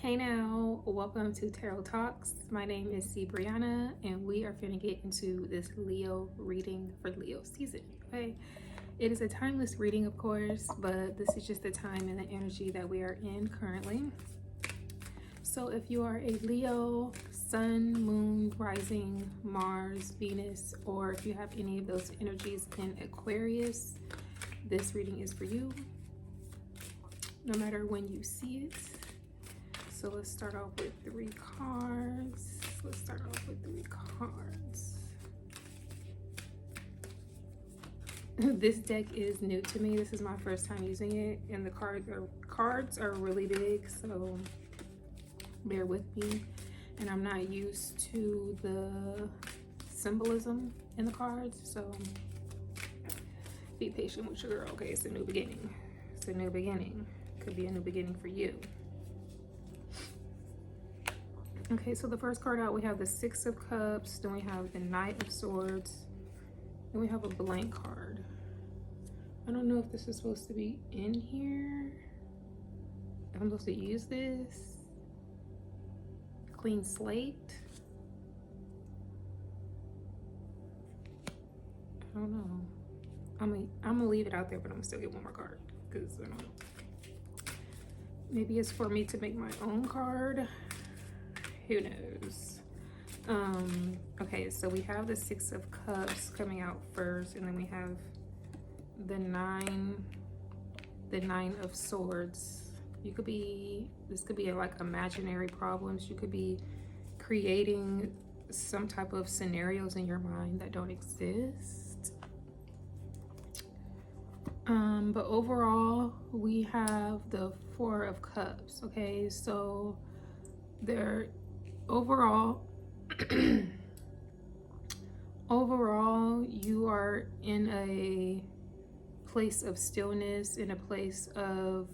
Hey now, welcome to Tarot Talks. My name is C. Brianna, and we are going to get into this Leo reading for Leo season. Okay, it is a timeless reading, of course, but this is just the time and the energy that we are in currently. So, if you are a Leo, Sun, Moon, Rising, Mars, Venus, or if you have any of those energies in Aquarius, this reading is for you, no matter when you see it. So let's start off with 3 cards. This deck is new to me. This is my first time using it, and the cards are really big, so bear with me. And I'm not used to the symbolism in the cards, so be patient with your girl. Okay, it's a new beginning. It's a new beginning. Could be a new beginning for you. Okay, so the first card out, we have the 6 of Cups, then we have the Knight of Swords, then we have a blank card. I don't know if this is supposed to be in here, if I'm supposed to use this. Clean slate. I don't know. I'm gonna leave it out there, but I'm gonna still get one more card, because I don't know. Maybe it's for me to make my own card. Who knows? Okay, so we have the 6 of Cups coming out first, and then we have the 9 of Swords. This could be like imaginary problems. You could be creating some type of scenarios in your mind that don't exist. But overall, we have the 4 of Cups. Okay, so overall you are in a place of stillness, in a place of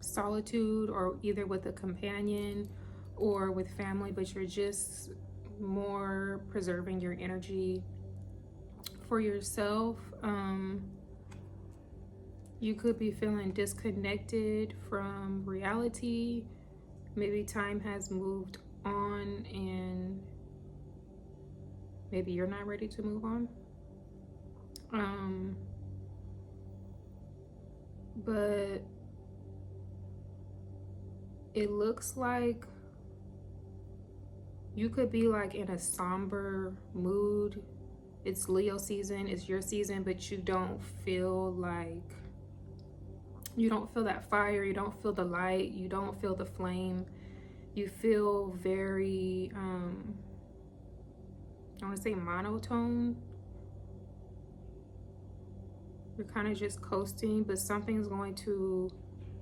solitude, or either with a companion or with family, but you're just more preserving your energy for yourself. You could be feeling disconnected from reality. Maybe time has moved on and maybe you're not ready to move on. But it looks like you could be like in a somber mood. It's Leo season, it's your season, but you don't feel that fire, you don't feel the light, you don't feel the flame. You feel very, I want to say monotone. You're kind of just coasting, but something's going to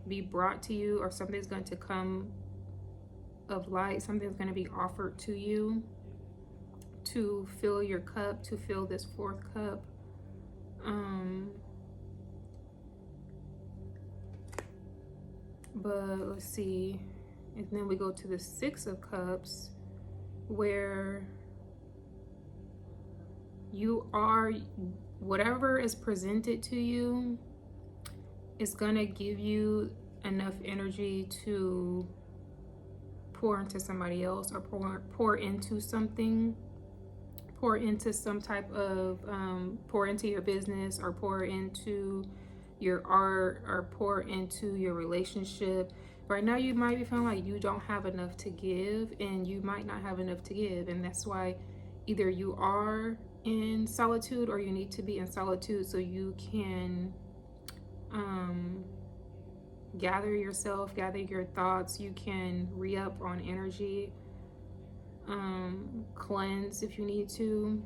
be brought to you, or something's going to come of light, something's going to be offered to you to fill your cup, to fill this 4th cup. But let's see, and then we go to the 6 of Cups, where you are, whatever is presented to you is gonna give you enough energy to pour into somebody else, or pour into something, pour into some type of pour into your business, or pour into your art, or pour into your relationship. Right now you might be feeling like you don't have enough to give, and you might not have enough to give, and that's why either you are in solitude or you need to be in solitude so you can gather yourself, gather your thoughts. You can re-up on energy, cleanse if you need to.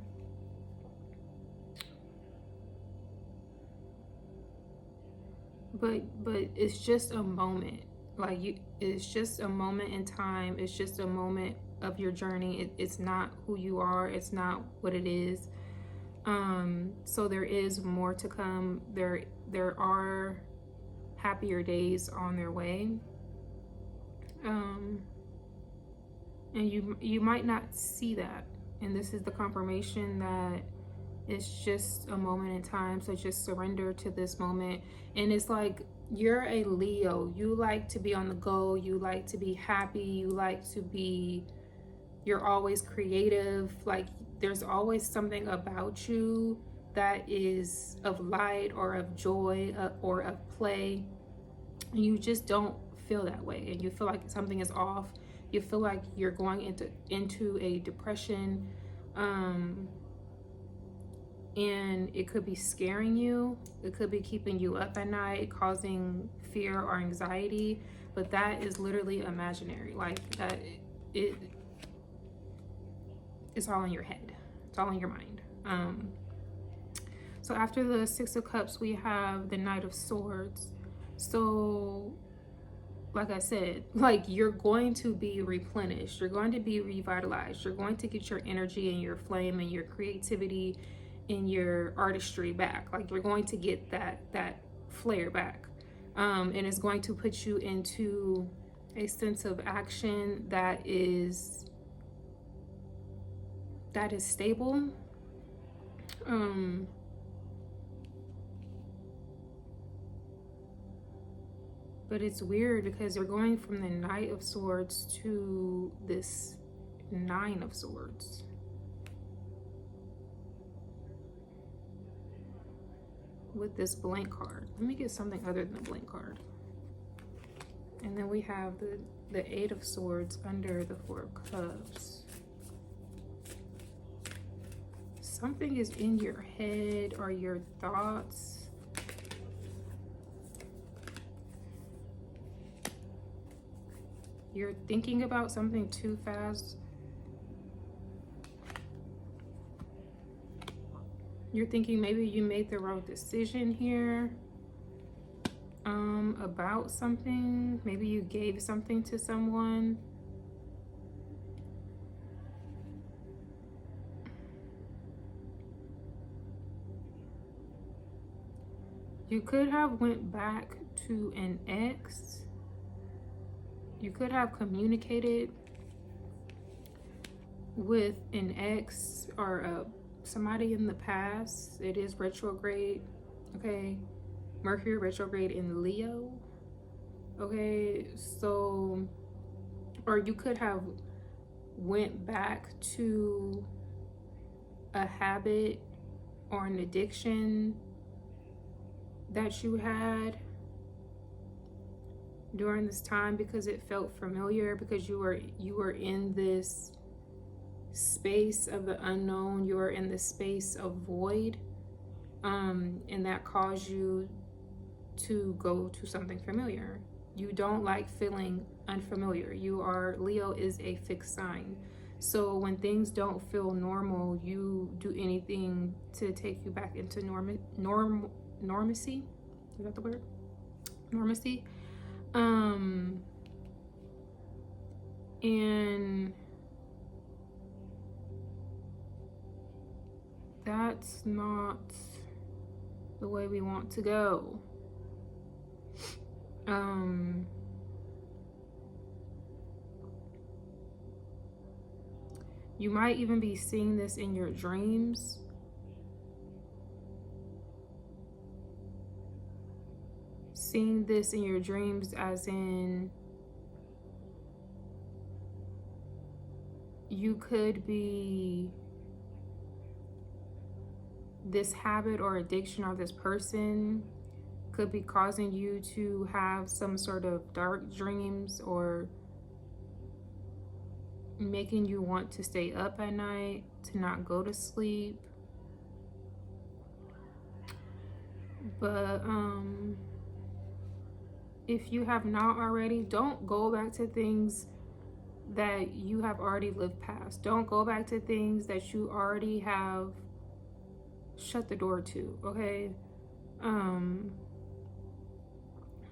But it's just a moment. It's just a moment in time. It's just a moment of your journey. It's not who you are. It's not what it is. So there is more to come. There are happier days on their way. And you might not see that. And this is the confirmation that it's just a moment in time. So just surrender to this moment. And it's like You're a Leo. You like to be on the go. You like to be happy. You like to be, you're always creative. Like, there's always something about you that is of light or of joy or of play. You just don't feel that way, and you feel like something is off. You feel like you're going into a depression, and it could be scaring you. It could be keeping you up at night, causing fear or anxiety. But that is literally imaginary. Like that, it's all in your head. It's all in your mind. So after the Six of Cups, we have the Knight of Swords. So, like I said, like, you're going to be replenished. You're going to be revitalized. You're going to get your energy and your flame and your creativity and your artistry back. Like, you're going to get that flair back. And it's going to put you into a sense of action that is stable. But it's weird because you're going from the Knight of Swords to this Nine of Swords. With this blank card. Let me get something other than a blank card. And then we have the Eight of Swords under the Four of Cups. Something is in your head or your thoughts. You're thinking about something too fast. You're thinking maybe you made the wrong decision here about something. Maybe you gave something to someone. You could have went back to an ex. You could have communicated with an ex or somebody in the past. It is retrograde, okay? Mercury retrograde in Leo, okay? So, or you could have went back to a habit or an addiction that you had during this time because it felt familiar, because you were in this space of the unknown. You were in this space of void, and that caused you to go to something familiar. You don't like feeling unfamiliar. Leo is a fixed sign. So when things don't feel normal, you do anything to take you back into normacy. Is that the word? Normacy. And that's not the way we want to go. You might even be seeing this in your dreams. Seeing this in your dreams as in you could be this habit or addiction or this person could be causing you to have some sort of dark dreams or making you want to stay up at night, to not go to sleep. But if you have not already, don't go back to things that you have already lived past. Don't go back to things that you already have shut the door to, okay?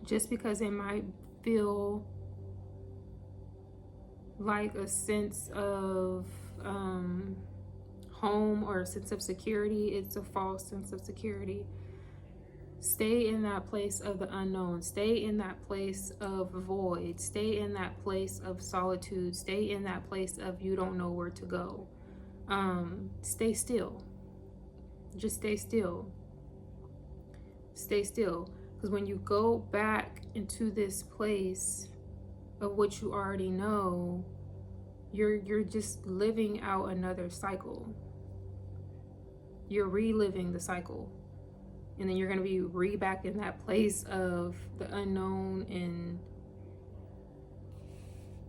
Just because it might feel like a sense of home or a sense of security, it's a false sense of security. Stay in that place of the unknown. Stay in that place of void. Stay in that place of solitude. Stay in that place of you don't know where to go. Stay still. Just stay still. Stay still. Because when you go back into this place of what you already know, you're just living out another cycle. You're reliving the cycle. And then you're going to be back in that place of the unknown and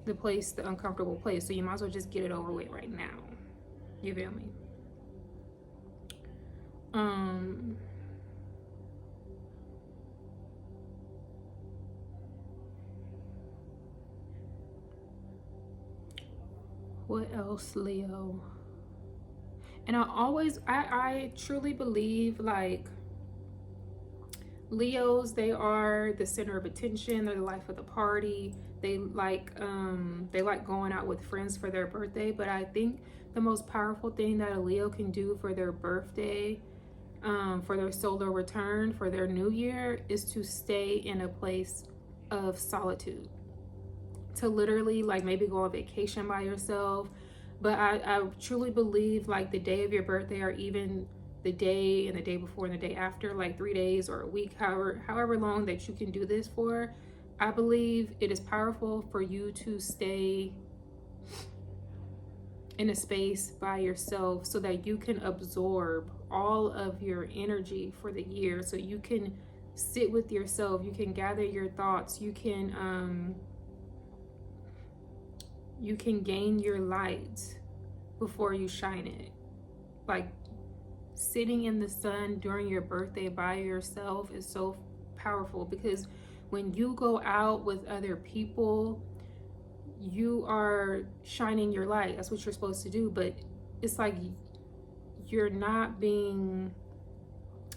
the uncomfortable place. So you might as well just get it over with right now. You feel me? What else, Leo? And I truly believe, like, Leos, they are the center of attention. They're the life of the party. They like going out with friends for their birthday. But I think the most powerful thing that a Leo can do for their birthday, for their solar return, for their new year, is to stay in a place of solitude. To literally, like, maybe go on vacation by yourself. But I truly believe, like, the day of your birthday, or even the day and the day before and the day after, like 3 days or a week, however long that you can do this for, I believe it is powerful for you to stay in a space by yourself so that you can absorb all of your energy for the year. So you can sit with yourself, you can gather your thoughts, you can gain your light before you shine it. Like, sitting in the sun during your birthday by yourself is so powerful, because when you go out with other people, you are shining your light. That's what you're supposed to do. But it's like you're not being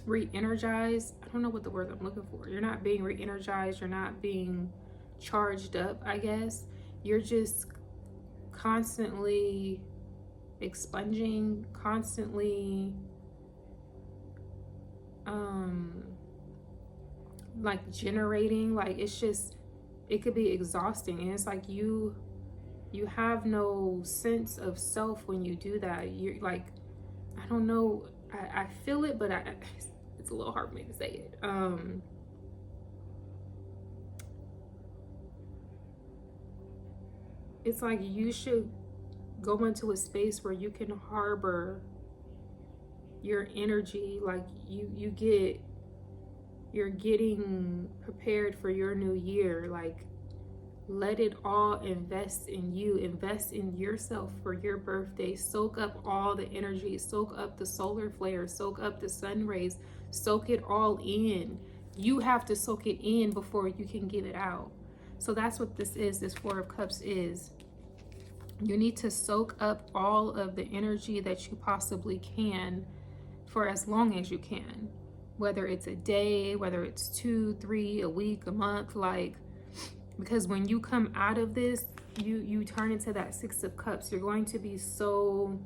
re-energized. I don't know what the word I'm looking for. You're not being re-energized. You're not being charged up, I guess. You're just constantly expunging, constantly like generating. Like, it's just, it could be exhausting. And it's like you have no sense of self when you do that. You're like, I don't know, I feel it, but it's a little hard for me to say it. It's like you should go into a space where you can harbor your energy. Like, you're getting prepared for your new year. Like, let it all invest in you, invest in yourself for your birthday. Soak up all the energy, soak up the solar flares, soak up the sun rays, soak it all in. You have to soak it in before you can give it out. So that's what this is. This Four of Cups is. You need to soak up all of the energy that you possibly can for as long as you can. Whether it's a day, whether it's 2, 3, a week, a month, like, because when you come out of this, you turn into that Six of Cups. You're going to be so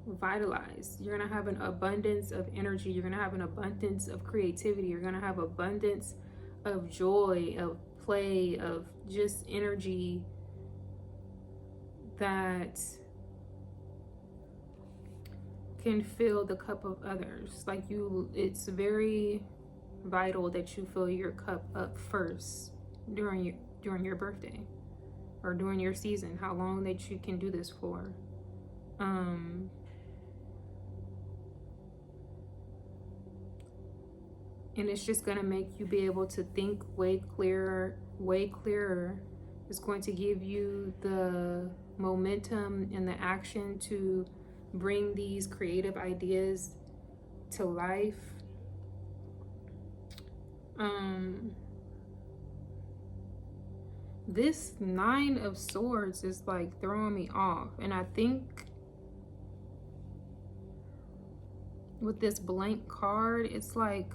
vitalized. You're gonna have an abundance of energy. You're gonna have an abundance of creativity. You're gonna have abundance of joy, of play, of just energy that can fill the cup of others. Like, it's very vital that you fill your cup up first during your birthday, or during your season, how long that you can do this for. And it's just going to make you be able to think way clearer. It's going to give you the momentum and the action to bring these creative ideas to life. This Nine of Swords is like throwing me off. And I think with this blank card, it's like,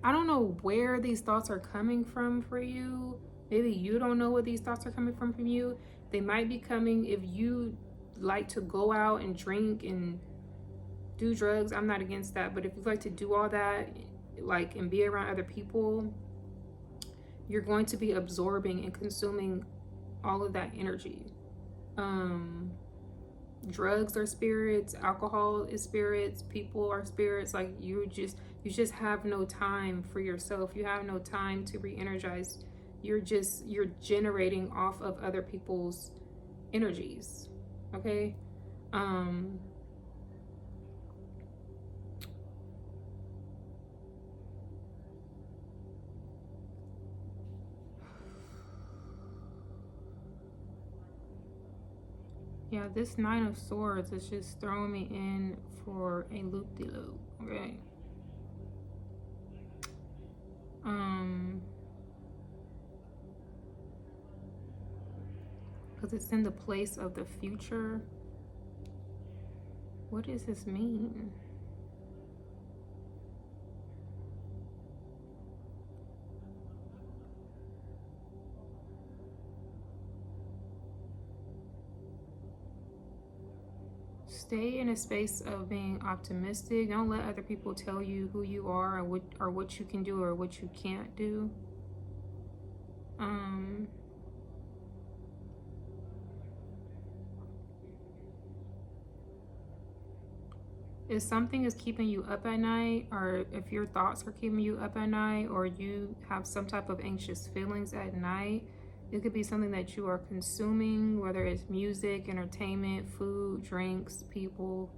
I don't know where these thoughts are coming from for you. Maybe you don't know where these thoughts are coming from you. They might be coming if you like to go out and drink and do drugs. I'm not against that. But if you like to do all that, like, and be around other people, you're going to be absorbing and consuming all of that energy. drugs are spirits, alcohol is spirits, people are spirits. Like you just have no time for yourself. You have no time to re-energize. You're generating off of other people's energies. Okay. Yeah, this Nine of Swords is just throwing me in for a loop-de-loop. Okay. Because it's in the place of the future. What does this mean? Stay in a space of being optimistic. Don't let other people tell you who you are or what you can do or what you can't do. If something is keeping you up at night, or if your thoughts are keeping you up at night, or you have some type of anxious feelings at night, it could be something that you are consuming, whether it's music, entertainment, food, drinks, people.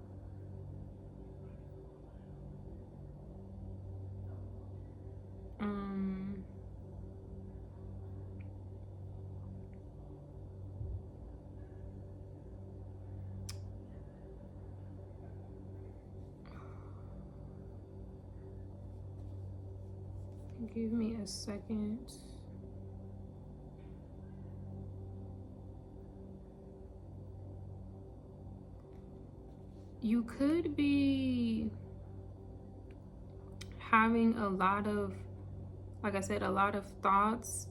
Give me a second. You could be having a lot of, like I said, a lot of thoughts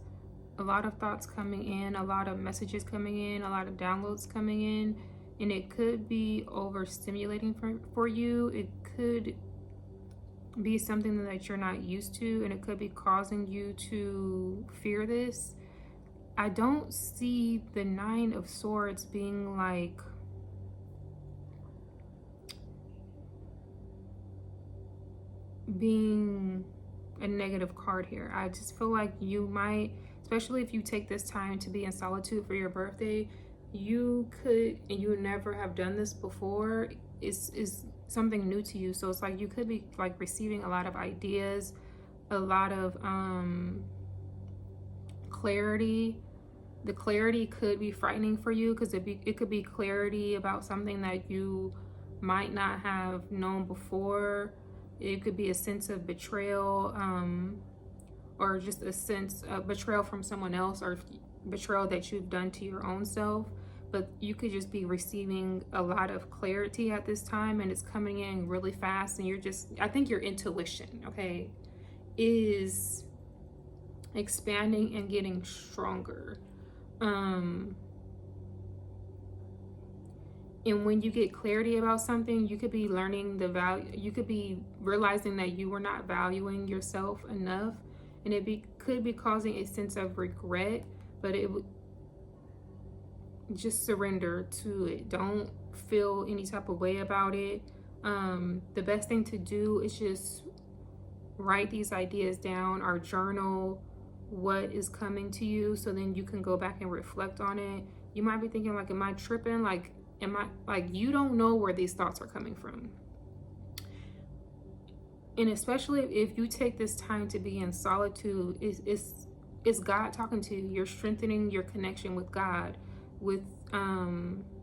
coming in, a lot of messages coming in, a lot of downloads coming in, and it could be overstimulating for you. It could be something that you're not used to, and it could be causing you to fear this. I don't see the Nine of Swords being like a negative card here. I just feel like you might, especially if you take this time to be in solitude for your birthday, you could, and you never have done this before, is something new to you. So it's like you could be like receiving a lot of ideas, a lot of clarity. The clarity could be frightening for you because it could be clarity about something that you might not have known before. It could be a sense of betrayal, or just a sense of betrayal from someone else, or betrayal that you've done to your own self. But you could just be receiving a lot of clarity at this time, and it's coming in really fast. And I think your intuition, okay, is expanding and getting stronger. And when you get clarity about something, you could be learning the value, you could be realizing that you were not valuing yourself enough, and could be causing a sense of regret, but it would just surrender to it. Don't feel any type of way about it. The best thing to do is just write these ideas down or journal what is coming to you, so then you can go back and reflect on it. You might be thinking like, am I tripping? Like, you don't know where these thoughts are coming from. And especially if you take this time to be in solitude, it's God talking to you. You're strengthening your connection with God, with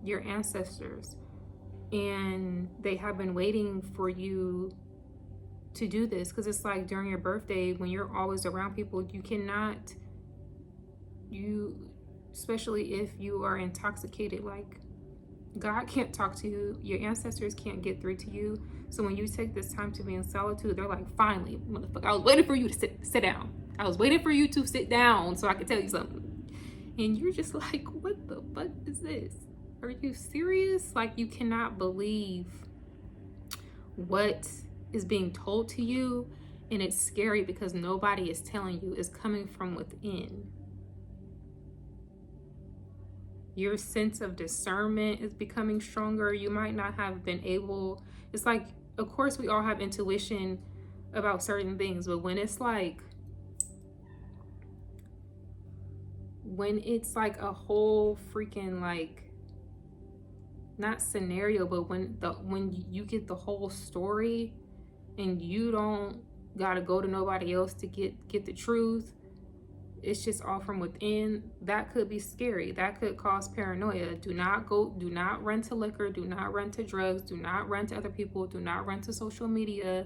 your ancestors, and they have been waiting for you to do this, because it's like during your birthday, when you're always around people, especially if you are intoxicated, like, God can't talk to you, your ancestors can't get through to you. So when you take this time to be in solitude, they're like, finally, motherfucker, I was waiting for you to sit down. I was waiting for you to sit down so I could tell you something. And you're just like, what the fuck is this? Are you serious? Like, you cannot believe what is being told to you. And it's scary because nobody is telling you. It's coming from within. Your sense of discernment is becoming stronger. You might not have been able, it's like, of course, we all have intuition about certain things, but when it's like a whole freaking, like, not scenario, but when you get the whole story and you don't gotta go to nobody else to get the truth, it's just all from within, that could be scary. That could cause paranoia. Do not run to liquor, do not run to drugs, do not run to other people, do not run to social media,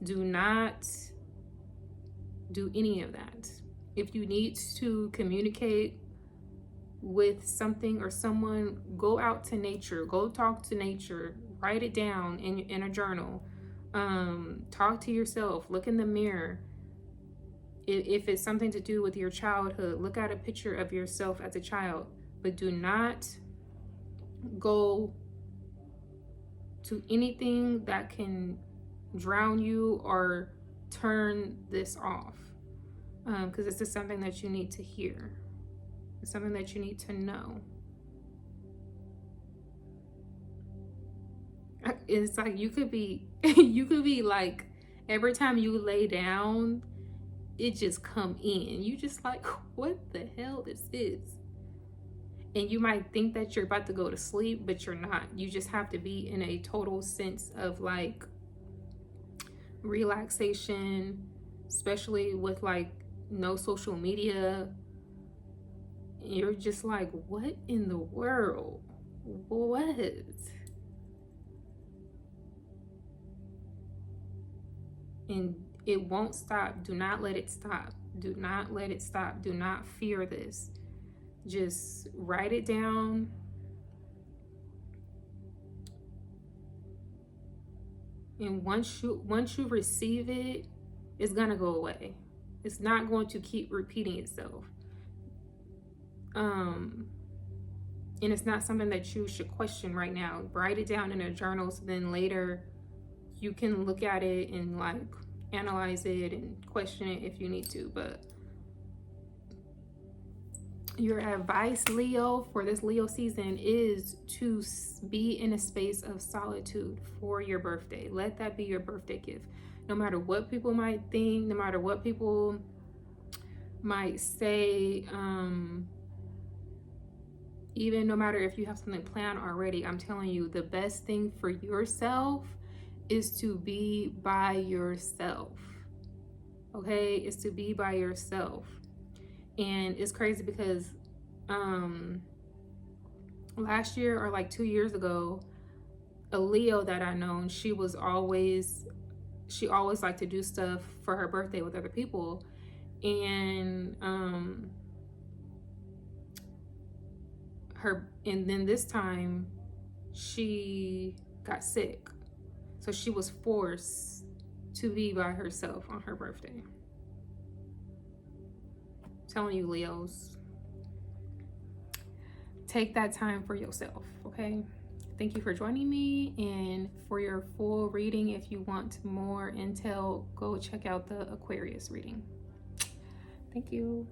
do not do any of that. If you need to communicate with something or someone, go out to nature, go talk to nature, write it down in a journal, talk to yourself, look in the mirror. If it's something to do with your childhood, look at a picture of yourself as a child, but do not go to anything that can drown you or turn this off, because this is something that you need to hear. It's something that you need to know. It's like you could be like, every time you lay down, it just come in. You just like, what the hell is this? And you might think that you're about to go to sleep, but you're not. You just have to be in a total sense of like relaxation, especially with like no social media. You're just like, what in the world? What? And it won't stop. Do not let it stop. Do not let it stop. Do not fear this. Just write it down. And once you receive it, it's gonna go away. It's not going to keep repeating itself. And it's not something that you should question right now. Write it down in a journal, so then later you can look at it and like analyze it and question it if you need to. But your advice, Leo, for this Leo season is to be in a space of solitude for your birthday. Let that be your birthday gift. No matter what people might think, no matter what people might say, even no matter if you have something planned already, I'm telling you, the best thing for yourself is to be by yourself. Okay? Is to be by yourself. And it's crazy because last year or like 2 years ago, a Leo that I known, she always liked to do stuff for her birthday with other people. And then this time she got sick. So she was forced to be by herself on her birthday. I'm telling you, Leos, take that time for yourself, okay? Thank you for joining me. And for your full reading, if you want more intel, go check out the Aquarius reading. Thank you.